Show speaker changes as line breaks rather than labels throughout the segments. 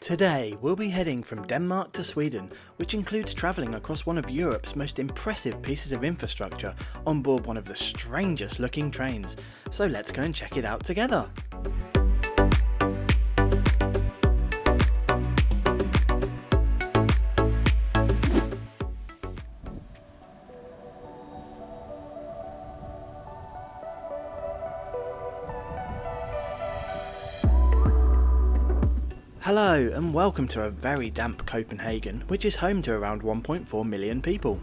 Today we'll be heading from Denmark to Sweden, which includes travelling across one of Europe's most impressive pieces of infrastructure on board one of the strangest looking trains. So let's go and check it out together. Hello and welcome to a very damp Copenhagen, which is home to around 1.4 million people.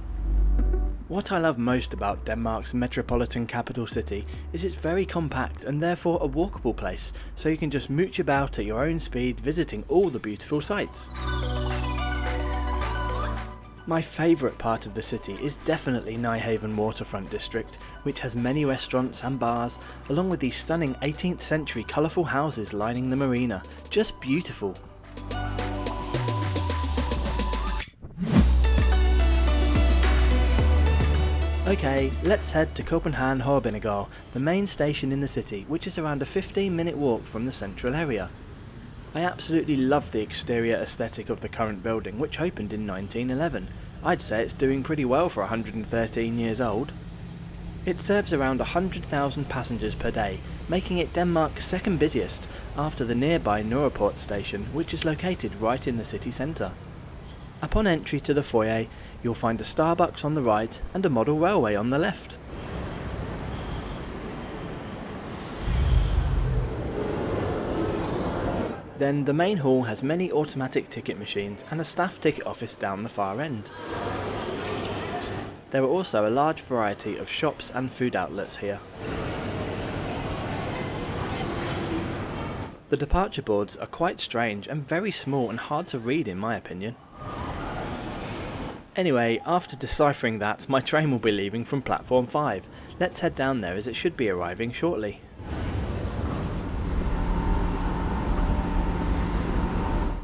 What I love most about Denmark's metropolitan capital city is it's very compact and therefore a walkable place, so you can just mooch about at your own speed visiting all the beautiful sights. My favourite part of the city is definitely Nyhavn waterfront district, which has many restaurants and bars, along with these stunning 18th century colourful houses lining the marina. Just beautiful. Okay, let's head to Copenhagen Hovedbanegård, the main station in the city, which is around a 15-minute walk from the central area. I absolutely love the exterior aesthetic of the current building, which opened in 1911. I'd say it's doing pretty well for 113 years old. It serves around 100,000 passengers per day, making it Denmark's second busiest after the nearby Nørreport station, which is located right in the city centre. Upon entry to the foyer, you'll find a Starbucks on the right and a model railway on the left. Then the main hall has many automatic ticket machines and a staff ticket office down the far end. There are also a large variety of shops and food outlets here. The departure boards are quite strange and very small and hard to read in my opinion. Anyway, after deciphering that, my train will be leaving from platform 5. Let's head down there as it should be arriving shortly.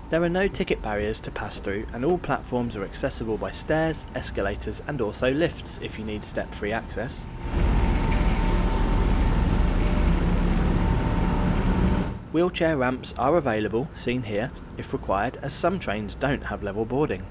There are no ticket barriers to pass through and all platforms are accessible by stairs, escalators and also lifts if you need step-free access. Wheelchair ramps are available, seen here, if required, as some trains don't have level boarding.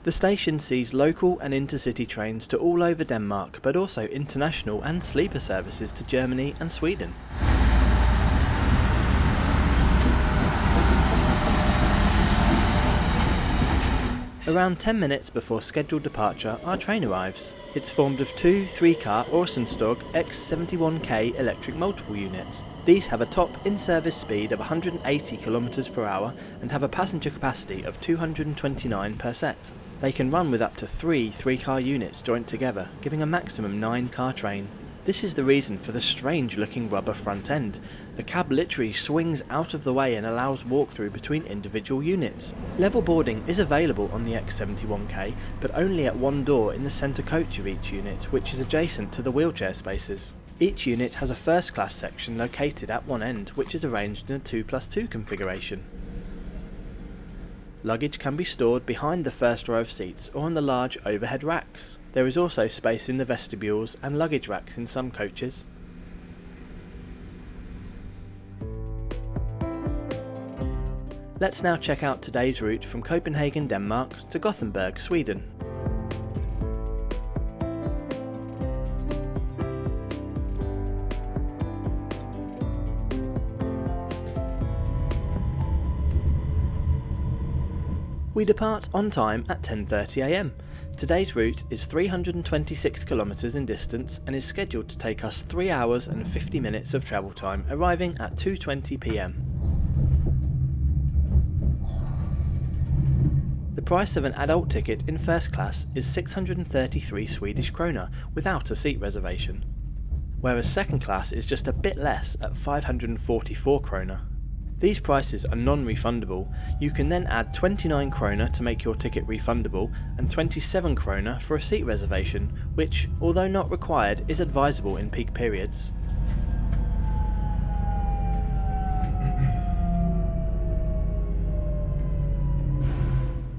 The station sees local and intercity trains to all over Denmark, but also international and sleeper services to Germany and Sweden. Around 10 minutes before scheduled departure, our train arrives. It's formed of two 3-car Øresundståg X71K electric multiple units. These have a top in-service speed of 180 km per hour and have a passenger capacity of 229 per set. They can run with up to 3-car units joined together, giving a maximum 9-car train. This is the reason for the strange looking rubber front end. The cab literally swings out of the way and allows walk-through between individual units. Level boarding is available on the X71K, but only at one door in the centre coach of each unit, which is adjacent to the wheelchair spaces. Each unit has a first class section located at one end, which is arranged in a 2+2 configuration. Luggage can be stored behind the first row of seats or on the large overhead racks. There is also space in the vestibules and luggage racks in some coaches. Let's now check out today's route from Copenhagen, Denmark to Gothenburg, Sweden. We depart on time at 10:30 am. Today's route is 326 kilometers in distance and is scheduled to take us 3 hours and 50 minutes of travel time, arriving at 2:20 p.m. The price of an adult ticket in first class is 633 Swedish Krona without a seat reservation, whereas second class is just a bit less at 544 Krona. These prices are non-refundable. You can then add 29 Krona to make your ticket refundable and 27 Krona for a seat reservation, which, although not required, is advisable in peak periods.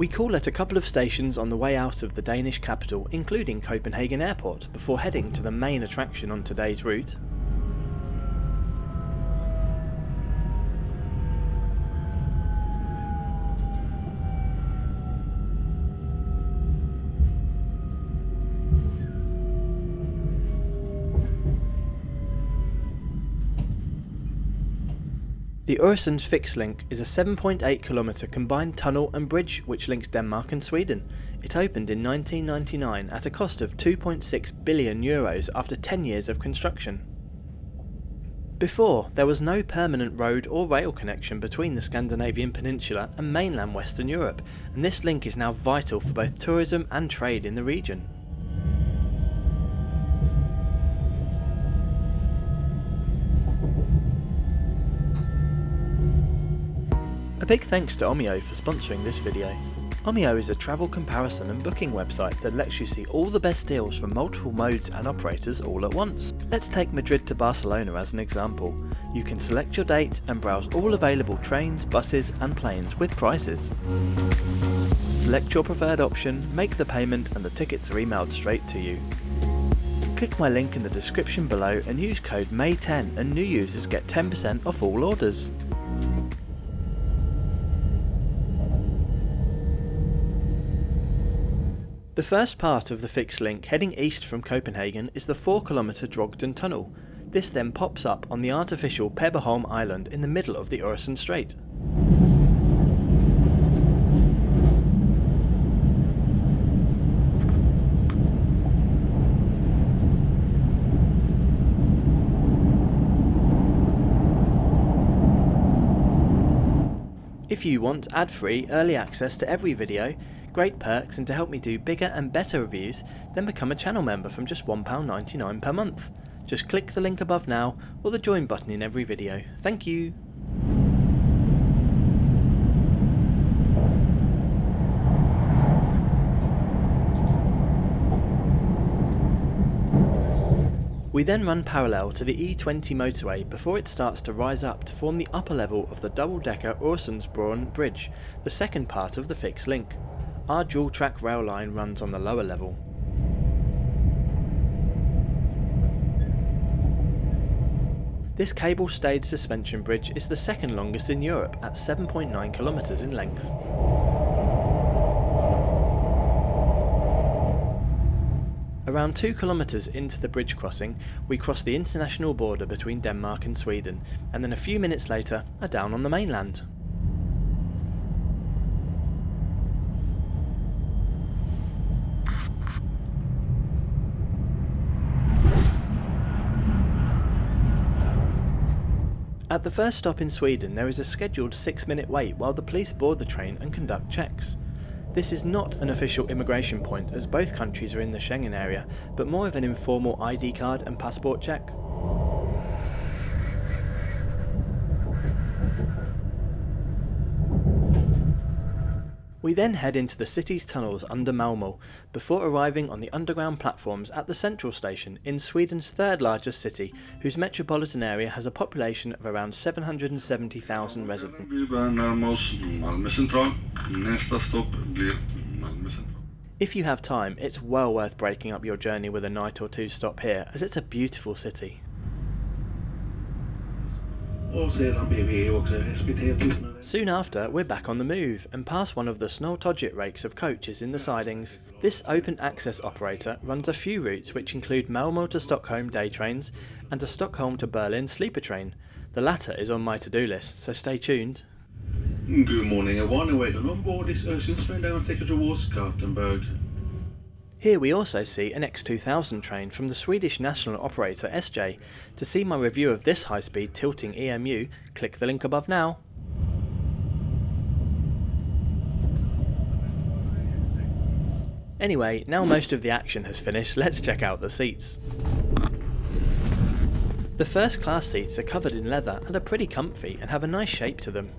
We call at a couple of stations on the way out of the Danish capital, including Copenhagen Airport, before heading to the main attraction on today's route. The Øresund Fixed Link is a 7.8 kilometre combined tunnel and bridge which links Denmark and Sweden. It opened in 1999 at a cost of €2.6 billion after 10 years of construction. Before, there was no permanent road or rail connection between the Scandinavian peninsula and mainland Western Europe, and this link is now vital for both tourism and trade in the region. A big thanks to OMIO for sponsoring this video. OMIO is a travel comparison and booking website that lets you see all the best deals from multiple modes and operators all at once. Let's take Madrid to Barcelona as an example. You can select your date and browse all available trains, buses and planes with prices. Select your preferred option, make the payment and the tickets are emailed straight to you. Click my link in the description below and use code MAY10 and new users get 10% off all orders. The first part of the fixed link heading east from Copenhagen is the 4 kilometre Drogden tunnel. This then pops up on the artificial Pedro island in the middle of the Øresund Strait. If you want ad-free early access to every video, great perks and to help me do bigger and better reviews, then become a channel member from just £1.99 per month. Just click the link above now or the join button in every video. Thank you! We then run parallel to the E20 motorway before it starts to rise up to form the upper level of the double-decker Øresundsbroen bridge, the second part of the fixed link. Our dual-track rail line runs on the lower level. This cable-stayed suspension bridge is the second longest in Europe at 7.9 kilometres in length. Around 2 kilometres into the bridge crossing, we cross the international border between Denmark and Sweden, and then a few minutes later are down on the mainland. At the first stop in Sweden, there is a scheduled 6-minute wait while the police board the train and conduct checks. This is not an official immigration point as both countries are in the Schengen area, but more of an informal ID card and passport check. We then head into the city's tunnels under Malmö, before arriving on the underground platforms at the central station in Sweden's third largest city, whose metropolitan area has a population of around 770,000 residents. If you have time, it's well worth breaking up your journey with a night or two stop here, as it's a beautiful city. Soon after, we're back on the move and pass one of the Snowtodget rakes of coaches in the sidings. This open access operator runs a few routes which include Malmö to Stockholm day trains and a Stockholm to Berlin sleeper train. The latter is on my to-do list, so stay tuned.
Good morning everyone, and welcome on board this Øresund train that will take you towards Gothenburg.
Here we also see an X2000 train from the Swedish national operator SJ. To see my review of this high-speed tilting EMU, click the link above now. Anyway, now most of the action has finished, let's check out the seats. The first class seats are covered in leather and are pretty comfy and have a nice shape to them.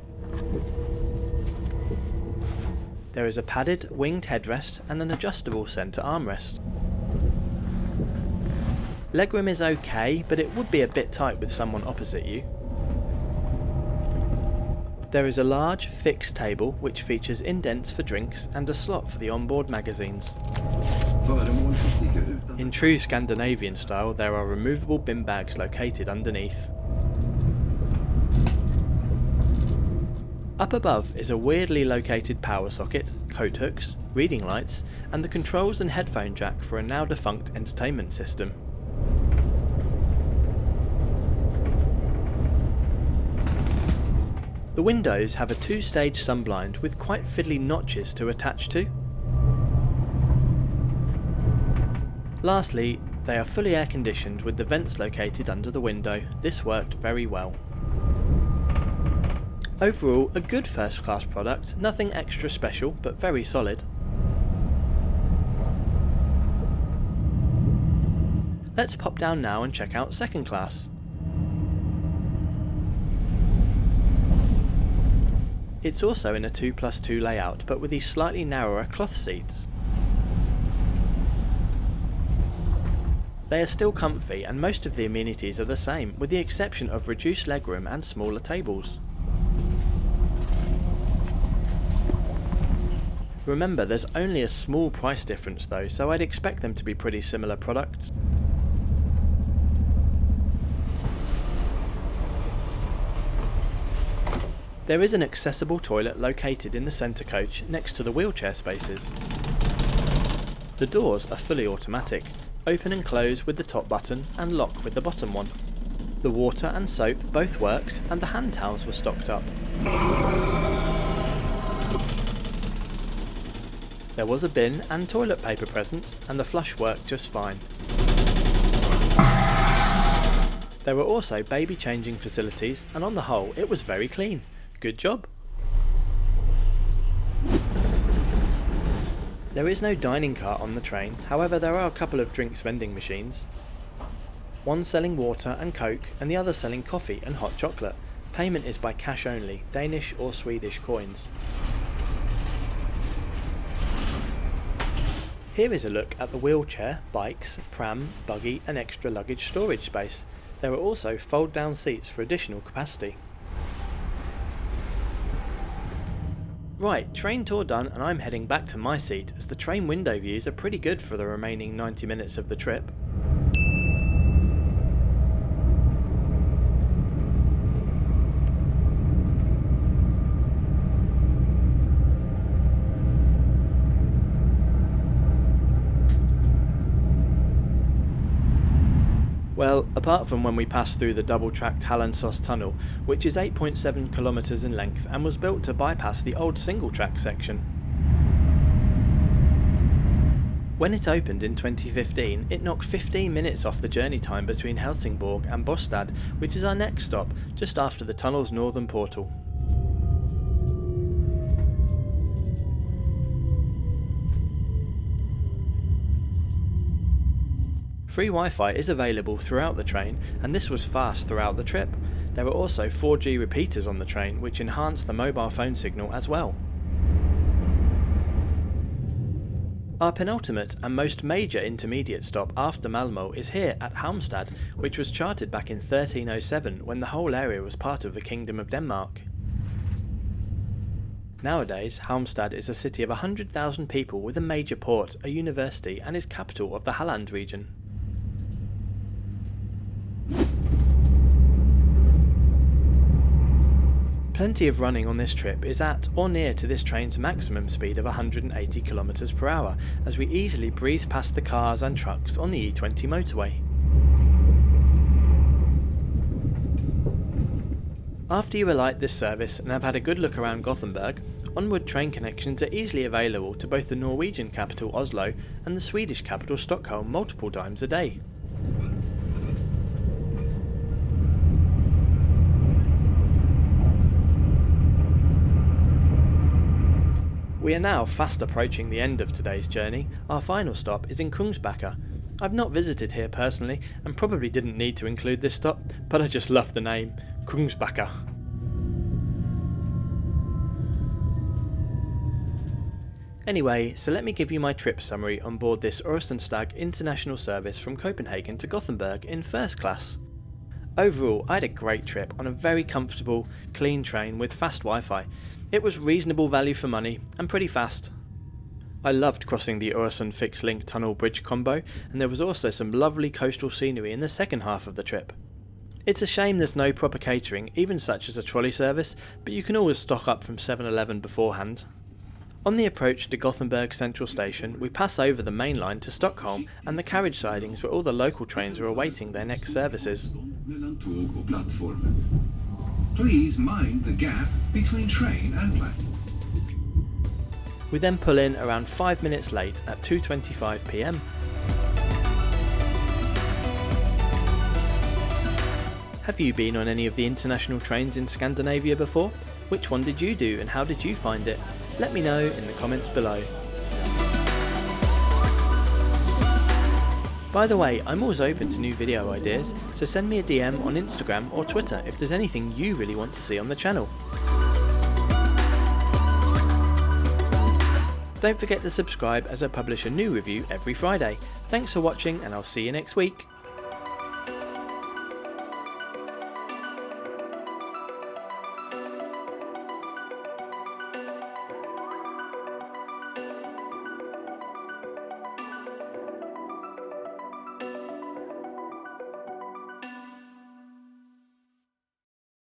There is a padded, winged headrest and an adjustable centre armrest. Legroom is okay, but it would be a bit tight with someone opposite you. There is a large fixed table which features indents for drinks and a slot for the onboard magazines. In true Scandinavian style, there are removable bin bags located underneath. Up above is a weirdly located power socket, coat hooks, reading lights, and the controls and headphone jack for a now defunct entertainment system. The windows have a two-stage sunblind with quite fiddly notches to attach to. Lastly, they are fully air-conditioned with the vents located under the window. This worked very well. Overall, a good first-class product, nothing extra special, but very solid. Let's pop down now and check out second class. It's also in a 2+2 layout, but with these slightly narrower cloth seats. They are still comfy and most of the amenities are the same, with the exception of reduced legroom and smaller tables. Remember, there's only a small price difference though, so I'd expect them to be pretty similar products. There is an accessible toilet located in the centre coach next to the wheelchair spaces. The doors are fully automatic, open and close with the top button and lock with the bottom one. The water and soap both works and the hand towels were stocked up. There was a bin and toilet paper present and the flush worked just fine. There were also baby changing facilities and on the whole it was very clean. Good job! There is no dining car on the train, however there are a couple of drinks vending machines. One selling water and coke and the other selling coffee and hot chocolate. Payment is by cash only, Danish or Swedish coins. Here is a look at the wheelchair, bikes, pram, buggy and extra luggage storage space. There are also fold down seats for additional capacity. Right, train tour done and I'm heading back to my seat as the train window views are pretty good for the remaining 90 minutes of the trip. Well, apart from when we passed through the double-tracked Hallandsås tunnel, which is 8.7 kilometres in length and was built to bypass the old single-track section. When it opened in 2015, it knocked 15 minutes off the journey time between Helsingborg and Båstad, which is our next stop, just after the tunnel's northern portal. Free Wi-Fi is available throughout the train and this was fast throughout the trip. There were also 4G repeaters on the train which enhanced the mobile phone signal as well. Our penultimate and most major intermediate stop after Malmö is here at Halmstad, which was charted back in 1307 when the whole area was part of the Kingdom of Denmark. Nowadays, Halmstad is a city of 100,000 people with a major port, a university and is capital of the Halland region. Plenty of running on this trip is at or near to this train's maximum speed of 180 km per hour as we easily breeze past the cars and trucks on the E20 motorway. After you alight this service and have had a good look around Gothenburg, onward train connections are easily available to both the Norwegian capital Oslo and the Swedish capital Stockholm multiple times a day. We are now fast approaching the end of today's journey. Our final stop is in Kungsbacka. I've not visited here personally and probably didn't need to include this stop, but I just love the name, Kungsbacka. Anyway, so let me give you my trip summary on board this Øresundståg international service from Copenhagen to Gothenburg in first class. Overall, I had a great trip on a very comfortable, clean train with fast Wi-Fi. It was reasonable value for money and pretty fast. I loved crossing the Øresund Fixed Link tunnel bridge combo, and there was also some lovely coastal scenery in the second half of the trip. It's a shame there's no proper catering, even such as a trolley service, but you can always stock up from 7-Eleven beforehand. On the approach to Gothenburg Central Station, we pass over the main line to Stockholm and the carriage sidings where all the local trains are awaiting their next services.
Please mind the gap between train and platform.
We then pull in around 5 minutes late at 2:25 PM. Have you been on any of the international trains in Scandinavia before? Which one did you do and how did you find it? Let me know in the comments below. By the way, I'm always open to new video ideas, so send me a DM on Instagram or Twitter if there's anything you really want to see on the channel. Don't forget to subscribe as I publish a new review every Friday. Thanks for watching and I'll see you next week.